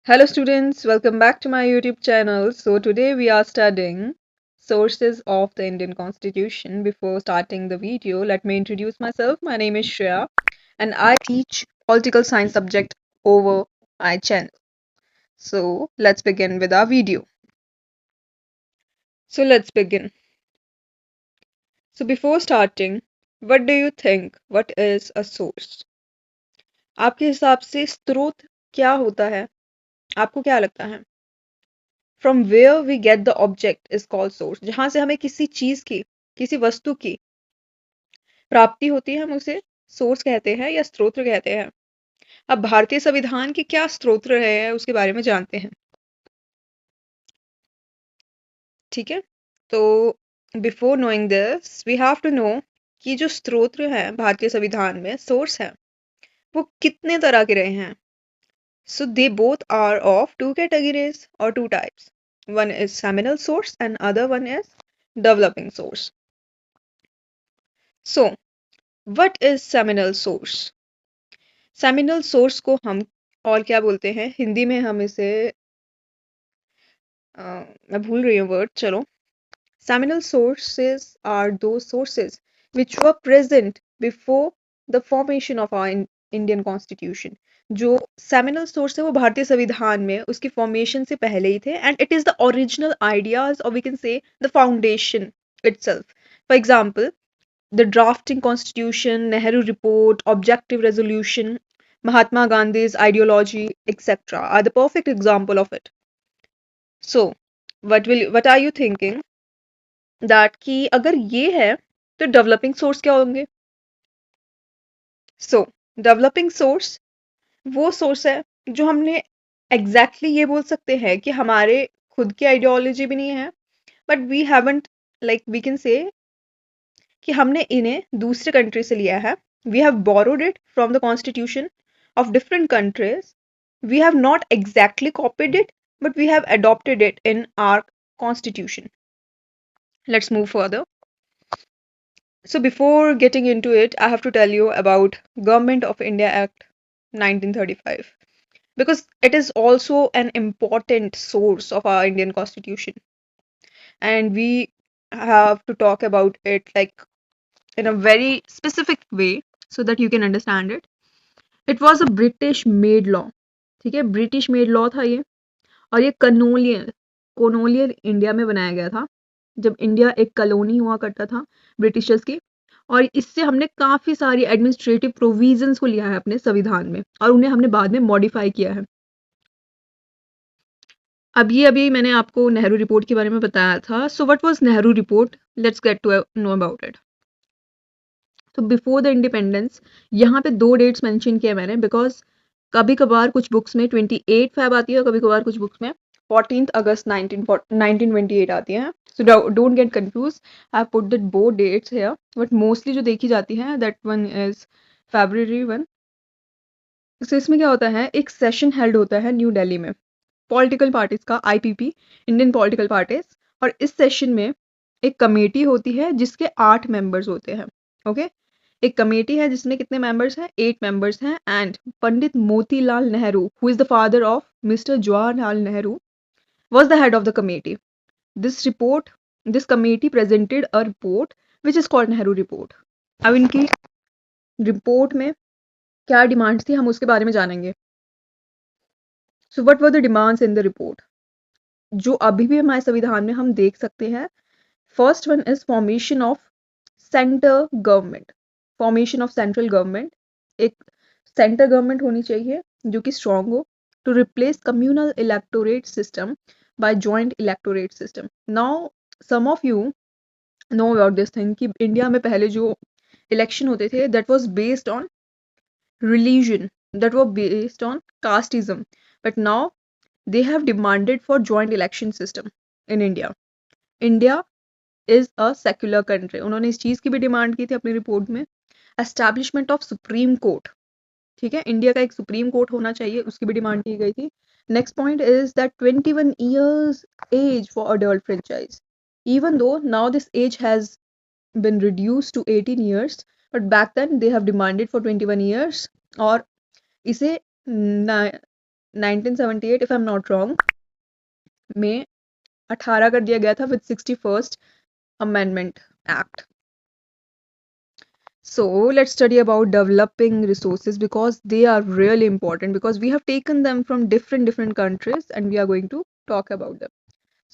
Hello students, welcome back to my YouTube channel. So today we are studying sources of the Indian Constitution. Before starting the video, let me introduce myself. My name is Shreya and I teach political science subject over my channel. So let's begin with our video. So let's begin. So before starting, what do you think? What is a source? आपके हिसाब से स्रोत क्या होता है? आपको क्या लगता है? From where we get the object is called source. जहां से हमें किसी चीज की, किसी वस्तु की प्राप्ति होती है, हम उसे सोर्स कहते हैं या स्रोत कहते हैं। अब भारतीय संविधान के क्या स्रोत रहे हैं उसके बारे में जानते हैं। ठीक है, तो before knowing this we have to know कि जो स्रोत है भारतीय संविधान में, सोर्स है, वो कितने तरह के रहे हैं। So they both are of two categories और two types. One is seminal source and other one is developing source. So what is seminal source? Seminal source को हम और क्या बोलते हैं हिंदी में? हम इसे मैं भूल रही हूँ वर्ड, चलो। सेमिनल सोर्सेज आर दो sources which were present before the formation of our Indian constitution. जो सेमिनल सोर्स है वो भारतीय संविधान में उसकी फॉर्मेशन से पहले ही थे, and it is the original ideas और we can say the foundation itself. For example, the drafting constitution, Nehru report, objective resolution, Mahatma Gandhi's ideology, etc. are the perfect example of it. So, what are you thinking that कि अगर ये है तो developing source क्या होंगे? So, developing source वो source है जो हमने exactly ये बोल सकते हैं कि हमारे खुद की ideology भी नहीं है, but we haven't, like we can say कि हमने इन्हें दूसरे कंट्री से लिया है। We have borrowed it from the constitution of different countries. We have not exactly copied it, but we have adopted it in our constitution. Let's move further. So before getting into it, I have to tell you about Government of India Act 1935, because it is also an important source of our Indian constitution, and we have to talk about it like in a very specific way so that you can understand it. It was a British made law. ठीक है, British made law था ये, और ये colonial India में बनाया गया था, जब इंडिया एक कॉलोनी हुआ करता था ब्रिटिशर्स की। और इससे हमने काफी सारी एडमिनिस्ट्रेटिव प्रोविजंस को लिया है अपने संविधान में, और उन्हें हमने बाद में मॉडिफाई किया है। अब ये अभी मैंने आपको नेहरू रिपोर्ट के बारे में बताया था। So what was Nehru report? Let's get to know about it. तो बिफोर द इंडिपेंडेंस, यहाँ पे दो डेट्स मेंशन किए मैंने, बिकॉज कभी कभार कुछ बुक्स में 28 फेब आती है, कभी कभार कुछ बुक्स में 14 अगस्त 1928 आती है। So don't get confuse, I put that both dates here, but mostly जो देखी जाती है that one is February 1। so इसमें क्या होता है, एक सेशन हेल्ड होता है न्यू दिल्ली में, पॉलिटिकल पार्टीज का, IPP, इंडियन पॉलिटिकल पार्टीज। और इस सेशन में एक कमेटी होती है जिसके 8 मेंबर्स होते हैं। ओके, एक कमेटी है जिसमें कितने मेंबर्स हैं? 8 मेंबर्स हैं। And Pandit Motilal Nehru, who is the father of mister Jawaharlal Nehru, was the head of the committee. This committee presented a report which is called Nehru report. अब इनकी रिपोर्ट में क्या डिमांड्स थी हम उसके बारे में जानेंगे। So what were the demands in the report, जो अभी भी हमारे संविधान में हम देख सकते हैं। First one is formation of centre government. Formation of central government, एक सेंटर गवर्नमेंट होनी चाहिए जो कि स्ट्रांग हो, to replace communal electorate system by joint electorate system. Now some of you know about this thing कि India में पहले जो इलेक्शन होते थे that was based on religion, that were based on casteism, but now they have demanded for joint election system in India. India is a secular country. उन्होंने इस चीज की भी डिमांड की थी अपनी रिपोर्ट में। एस्टैब्लिशमेंट ऑफ सुप्रीम कोर्ट, ठीक है, इंडिया का एक सुप्रीम कोर्ट होना चाहिए, उसकी भी डिमांड की गई थी। Next point is that 21 years age for adult franchise, even though now this age has been reduced to 18 years, but back then they have demanded for 21 years। और इसे 1978 if I am not wrong में 18 कर दिया गया था with 61st amendment act. So let's study about developing resources because they are really important because we have taken them from different countries and we are going to talk about them.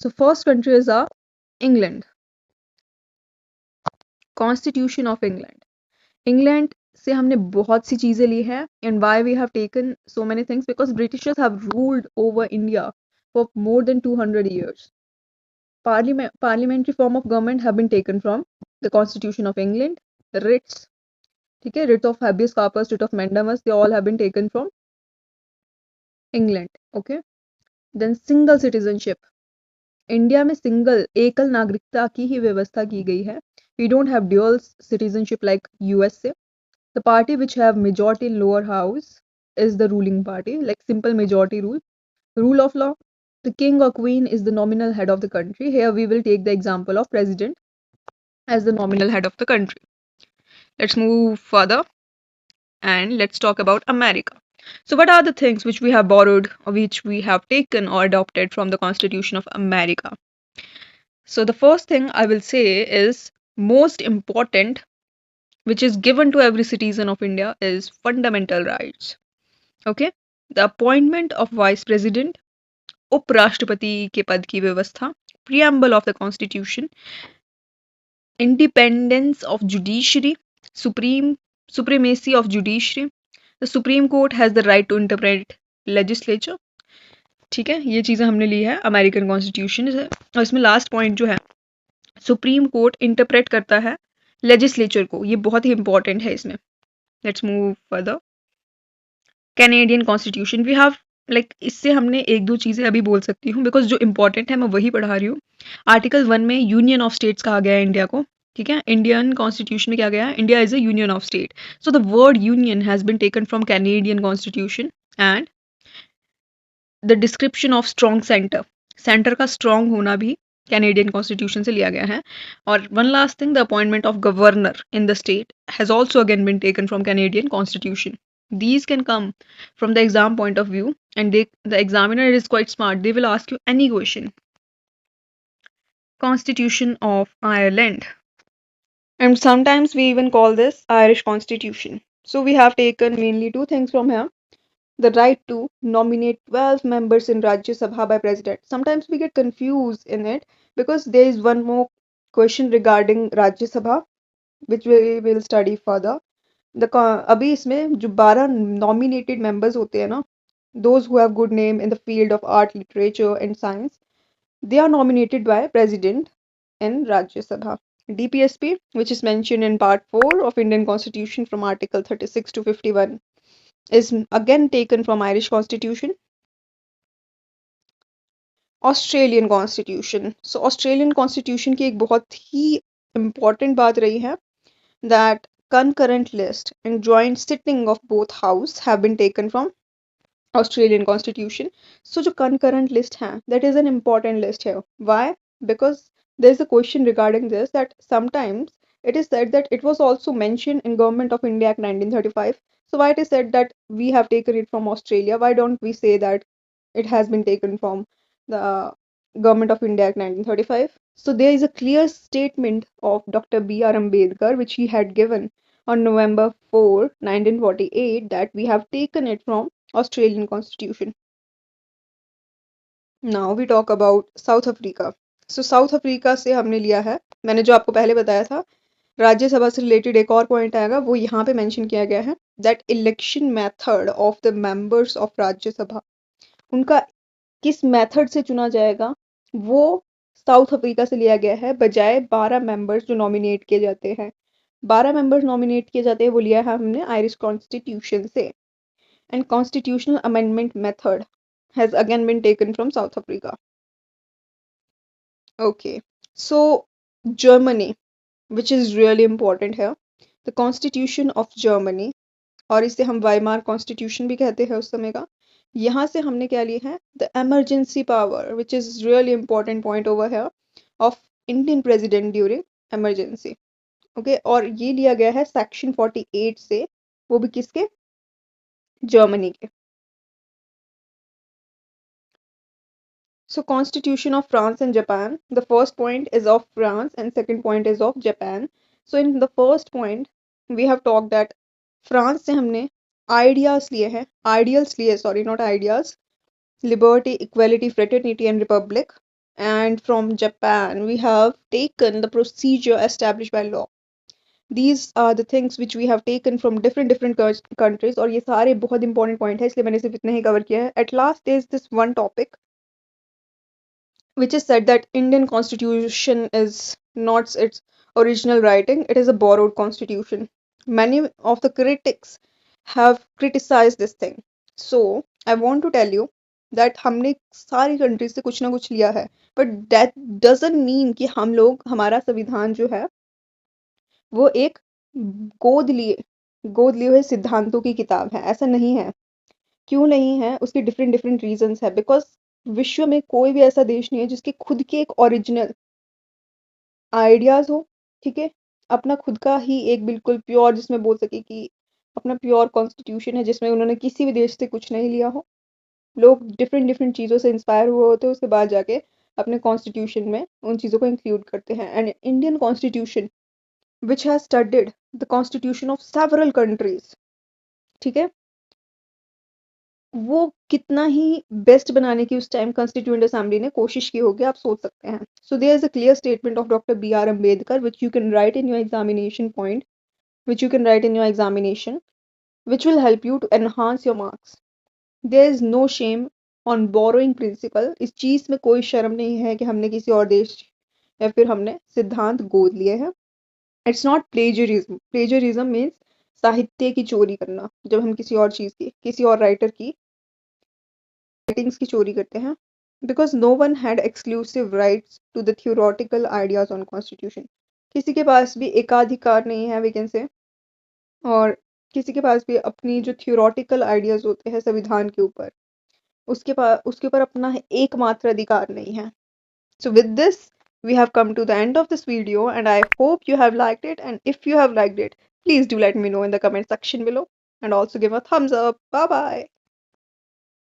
So first country is England. Constitution of England. England से हमने बहुत सी चीजें ली है and why we have taken so many things because Britishers have ruled over India for more than 200 years. Parliamentary form of government have been taken from the Constitution of England. Writs, ठीक है, writ of habeas corpus, writ of mandamus, they all have been taken from England. Okay. Then single citizenship. India में single एकल नागरिकता की ही व्यवस्था की गई है. We don't have dual citizenship like USA. The party which have majority in lower house is the ruling party, like simple majority rule. Rule of law. The king or queen is the nominal head of the country. Here we will take the example of president as the nominal head of the country. Let's move further and let's talk about America. So what are the things which we have borrowed or which we have taken or adopted from the Constitution of America? So the first thing I will say is most important which is given to every citizen of India is fundamental rights. Okay, the appointment of vice president, उपराष्ट्रपति के पद की व्यवस्था, preamble of the constitution, independence of judiciary, supremacy of judiciary, the Supreme Court has the right to interpret legislature. ठीक है, ये चीजें हमने ली है अमेरिकन कॉन्स्टिट्यूशन से. और इसमें लास्ट पॉइंट जो है सुप्रीम कोर्ट इंटरप्रेट करता है लेजिस्लेचर को, ये बहुत ही इंपॉर्टेंट है इसमें. Let's move further. Canadian constitution we have like इससे हमने एक दो चीज़ें अभी बोल सकती हूँ बिकॉज जो इंपॉर्टेंट है मैं वही पढ़ा रही हूँ. आर्टिकल 1 में यूनियन ऑफ स्टेट्स कहा गया है इंडिया को. ठीक है, इंडियन कॉन्स्टिट्यूशन में क्या गया है, India is a union of state. So the word union has been taken from Canadian constitution and the description of strong centre, centre का स्ट्रॉन्ग होना भी कैनेडियन कॉन्स्टिट्यूशन से लिया गया है. और one last thing, the appointment of governor in the state has also again been taken from Canadian constitution. These can come from the exam point of view and the examiner is quite smart. They will ask you any question. Constitution of Ireland. And sometimes we even call this Irish Constitution. So we have taken mainly two things from here. The right to nominate 12 members in Rajya Sabha by president. Sometimes we get confused in it because there is one more question regarding Rajya Sabha which we will study further. अभी इसमें जो 12 nominated members होते हैं ना, those who have good name in the field of art, literature and science, they are nominated by president in Rajya Sabha. DPSP, which is mentioned in part 4 of Indian Constitution from article 36 to 51, is again taken from Irish Constitution. Australian Constitution. So Australian Constitution की एक बहुत ही important बात रही है that concurrent list and joint sitting of both house have been taken from Australian Constitution. So जो concurrent list है, that is an important list here. Why? Because there is a question regarding this that sometimes it is said that it was also mentioned in Government of India Act 1935. So why it is said that we have taken it from Australia? Why don't we say that it has been taken from the Government of India Act 1935? So there is a clear statement of Dr. B.R. Ambedkar which he had given on November 4, 1948 that we have taken it from Australian Constitution. Now we talk about South Africa. So South Africa से हमने लिया है, मैंने जो आपको पहले बताया था राज्यसभा से रिलेटेड एक और पॉइंट आएगा वो यहाँ पे मेंशन किया गया है that election method of the members of Rajya Sabha, उनका किस मेथड से चुना जाएगा वो साउथ अफ्रीका से लिया गया है बजाय 12 मेंबर्स जो नॉमिनेट किए जाते हैं. 12 मेंबर्स नॉमिनेट किए जाते हैं वो लिया है हमने आयरिश कॉन्स्टिट्यूशन से. And constitutional amendment method has again been taken from South Africa. Okay, so Germany, which is really important here, the Constitution of Germany, और इसे हम वाइमार कॉन्स्टिट्यूशन भी कहते हैं उस समय का. यहाँ से हमने क्या लिया है the emergency power, which is really important point over here of Indian president during emergency. Okay, और ये लिया गया है सेक्शन 48 से, वो भी किसके, जर्मनी के. So Constitution of France and Japan. The first point is of France and second point is of Japan. So in the first point we have talked that France से हमने ideas लिए हैं, ideals लिए, sorry, not ideas, liberty, equality, fraternity and republic. And from Japan we have taken the procedure established by law. These are the things which we have taken from different countries, और ये सारे बहुत important point है, इसलिए मैंने सिर्फ इतना ही cover किया है. At last there is this one topic which is said that Indian constitution is not its original writing, it is a borrowed constitution. Many of the critics have criticized this thing. So I want to tell you that हमने सारी countries से कुछ ना कुछ लिया है, but that doesn't mean कि हम लोग हमारा संविधान जो है वो एक गोद लिए गोद लिए हुए सिद्धांतों की किताब है, ऐसा नहीं है. क्यों नहीं है? उसके डिफरेंट डिफरेंट रीजंस है. बिकॉज विश्व में कोई भी ऐसा देश नहीं है जिसके खुद के एक ओरिजिनल आइडियाज हो, ठीक है, अपना खुद का ही एक बिल्कुल प्योर, जिसमें बोल सके कि अपना प्योर कॉन्स्टिट्यूशन है जिसमें उन्होंने किसी भी देश से कुछ नहीं लिया हो. लोग डिफरेंट डिफरेंट चीज़ों से इंस्पायर हुए होते हैं, उसके बाद जाके अपने कॉन्स्टिट्यूशन में उन चीज़ों को इंक्लूड करते हैं. And Indian constitution which has studied the constitution of several countries, ठीक है, वो कितना ही बेस्ट बनाने की उस टाइम कॉन्स्टिट्यूएंट असेंबली ने कोशिश की होगी, आप सोच सकते हैं. So there is a clear statement of doctor B R Ambedkar which you can write in your examination point, which you can write in your examination, which will help you to enhance your marks. There is no shame on borrowing principle. इस चीज में कोई शर्म नहीं है कि हमने किसी और देश या फिर हमने सिद्धांत गोद लिए हैं. It's not plagiarism. Plagiarism means साहित्य की चोरी करना, जब हम किसी और चीज की, किसी और राइटर की राइटिंग्स की चोरी करते हैं. Because no one had exclusive rights to the theoretical ideas on constitution. किसी के पास भी एकाधिकार नहीं है, वी कैन से, और किसी के पास भी अपनी जो थियोरटिकल आइडियाज होते हैं संविधान के ऊपर, उसके ऊपर अपना एकमात्र अधिकार नहीं है. So with this, we have come to the end of this video and I hope you have liked it, and if you have liked it, please do let me know in the comment section below and also give a thumbs up. Bye bye.